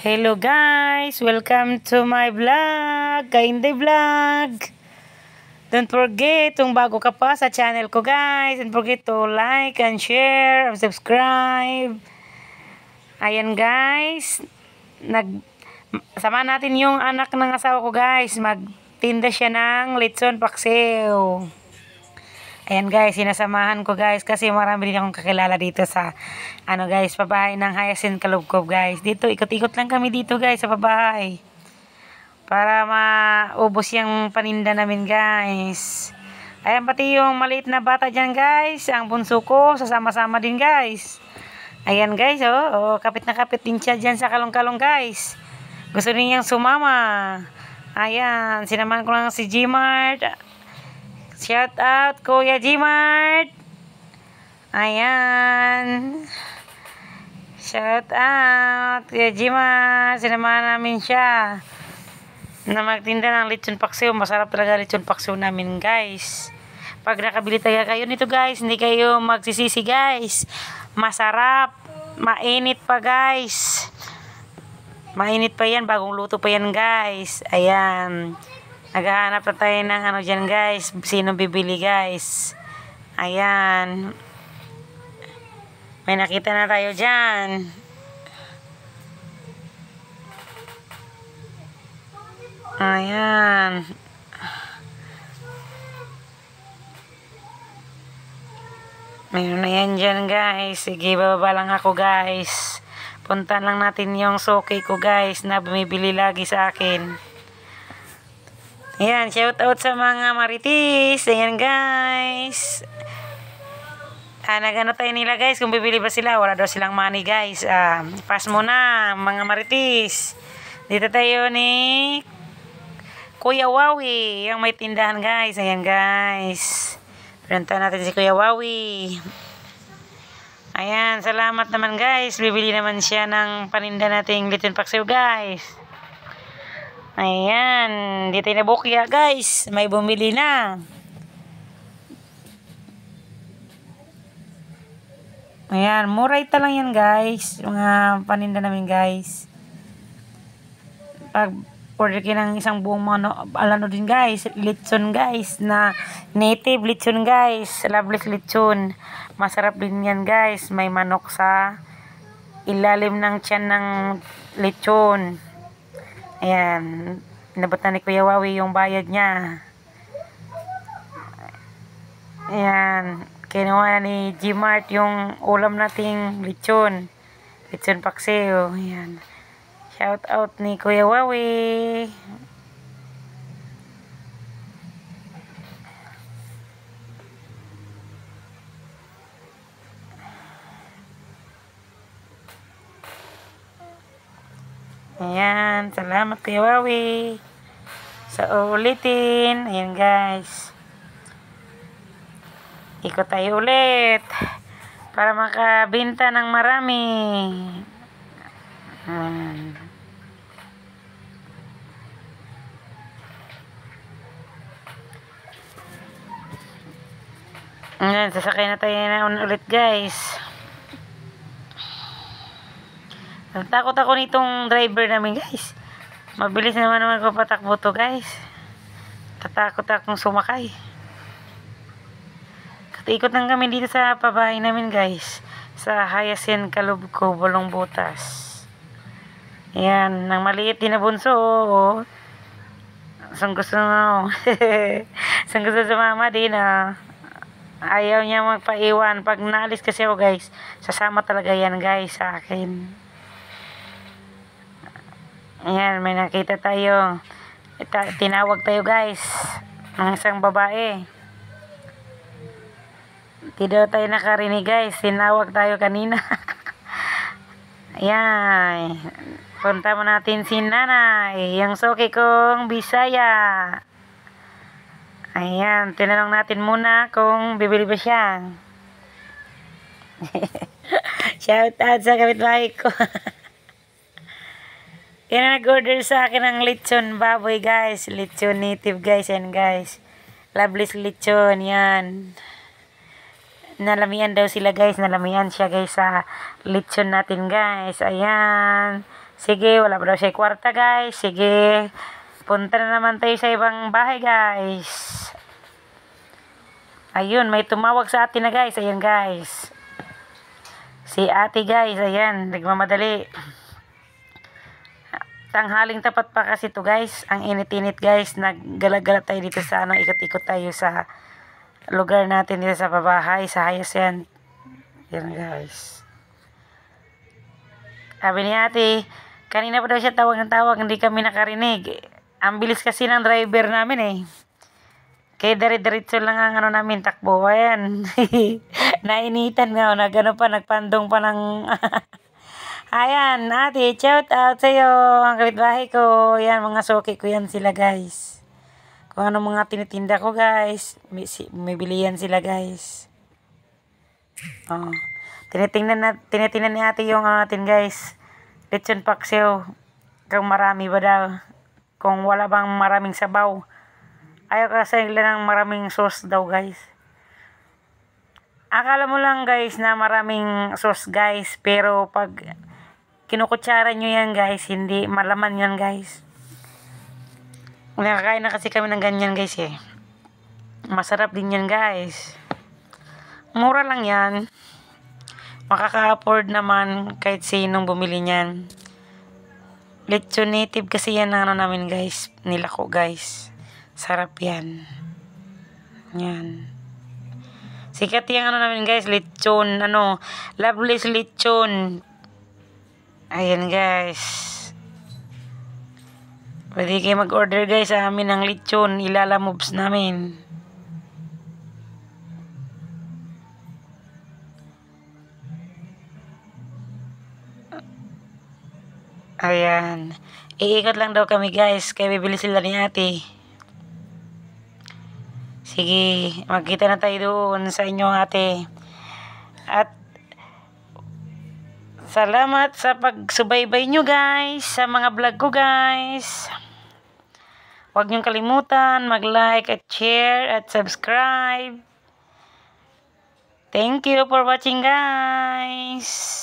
Hello guys! Welcome to my vlog! Kainday Vlog! Don't forget, kung bago ka pa sa channel ko guys, don't forget to like and share and subscribe. Ayan guys, sama natin yung anak ng asawa ko guys. Magtinda siya ng lechon paksiw. Ayan guys, sinasamahan ko guys kasi marami din akong kakilala dito sa guys, pabahay ng Hyacinth Kalubkob guys. Dito, ikot-ikot lang kami dito guys sa pabahay. Para maubos yung paninda namin guys. Ayan pati yung maliit na bata dyan guys. Ang bunso ko, sasama-sama din guys. Ayan guys, kapit na kapit din siya dyan sa kalong-kalong guys. Gusto niyang sumama. Ayan, sinamahan ko lang si Gmart. Shout out Kuya Gmart. Ayan. Shout out Kuya Gmart. Sinamahan namin siya na magtinda ng lechon paksiw. Masarap talaga lechon paksiw namin guys. Pag nakabili talaga kayo nito guys, hindi kayo magsisisi guys. Masarap. Mainit pa guys. Mainit pa yan. Bagong luto pa yan guys. Ayan. Naghahanap na tayo ng dyan guys. Sino bibili guys. Ayan. May nakita na tayo dyan. Ayan. Mayroon na yan dyan guys. Sige, bababa lang ako guys. Puntan lang natin yung suki ko guys na bumibili lagi sa akin. Ayan, shout out sa mga maritis. Ayan guys. Nagano tayo nila guys kung bibili ba sila. Wala daw silang money guys. Pass muna mga maritis. Dito tayo ni Kuya Wawi, yung may tindahan guys. Ayan guys. Pinunta natin si Kuya Wawi. Ayan, salamat naman guys. Bibili naman siya ng paninda nating lechon paksiw guys. Ayan, dito na bukya guys. May bumili na. Ayan, murayta lang yan guys. Mga paninda namin guys. Pag order kayo ng isang buong alano din guys. Lechon guys. Na native lechon guys. Loveless lechon. Masarap din yan guys. May manok sa ilalim ng tiyan ng lechon. Ayan, nabutan ni Kuya Wawi yung bayad niya. Ayan, kinuha na ni Gmart yung ulam nating lechon. Lechon paksiw. Ayan. Shout out ni Kuya Wawi. Ayan, salamat Kuya Wawi. Sa ulitin. Ayan guys. Ikot tayo ulit. Para makabenta ng marami. Ayan, sasakay na tayo na ulit guys. Natakot ako nitong driver namin guys. Mabilis naman magpapatakbo to guys. Tatakot akong sumakay. Ikot lang kami dito sa pabahay namin guys. Sa Hyacinth Kalubkob, Bulong Butas. Ayan, nang maliit din na bunso. Saan gusto na saan gusto sumama din Ayaw niya magpaiwan. Pag naalis kasi ako guys, sasama talaga yan guys sa akin. Ayan, may nakita tayo. Tinawag tayo guys ng isang babae. Di daw tayo nakarinig guys. Tinawag tayo kanina. Ayan. Punta mo natin si Nanay. Yung suki kong Bisaya. Ayan. Tinanong natin muna kung bibili ba siya. Shout out sa kapitbahay ko. Yan ang nag-order sa akin ng lechon baboy guys. Lechon native guys. Yan guys. Loveless lechon. Yan. Nalamian daw sila guys. Nalamian siya guys sa lechon natin guys. Ayan. Sige, wala pa daw siya kwarta guys. Sige, punta na naman tayo sa ibang bahay guys. Ayun, may tumawag sa atin na guys. Ayan guys. Si ate guys, ayan, nagmamadali. Tanghaling tapat pa kasi to guys. Ang init-init guys. Naggala-gala tayo dito sa ikot-ikot tayo sa lugar natin dito sa babahay, sa Hyacinth. Yan guys. Sabi ni ate, kanina pa daw siya tawag ng tawag, hindi kami nakarinig. Ang bilis kasi ng driver namin eh. Kaya dire-diretso lang ang namin takbo. Ayan. Nainitan nga. Nagpandong pa ng... Ayan, ate, shout out sa'yo, ang kapitbahay ko. Yan, mga suki ko yan sila, guys. Kung ano mga tinitinda ko, guys. May bilihan sila, guys. Oh. Tinitingnan ni ate yung natin, guys. Lechon paksiw. Kung marami ba daw. Kung wala bang maraming sabaw. Ayaw kasi nila ng maraming sauce daw, guys. Akala mo lang, guys, na maraming sauce, guys. Pero pag... kinukutsara nyo yan guys, hindi malaman yan guys. Nakakain na kasi kami ng ganyan guys eh. Masarap din yan guys. Mura lang yan. Makaka-afford naman kahit sinong bumili niyan. Lechon native kasi yan ang namin guys. Nilako guys. Sarap yan. Yan. Sikat yung namin guys, lechon, Loveless lechon. Ayan guys. Pwede kayo mag-order guys sa amin ng lechon. Ilalamobs namin. Ayan. Iikot lang daw kami guys. Kaya bibili sila ni ate. Sige. Magkita na tayo doon sa inyo ate. At salamat sa pagsubaybay nyo guys, sa mga vlog ko guys. Huwag nyo kalimutan mag-like at share at subscribe. Thank you for watching guys.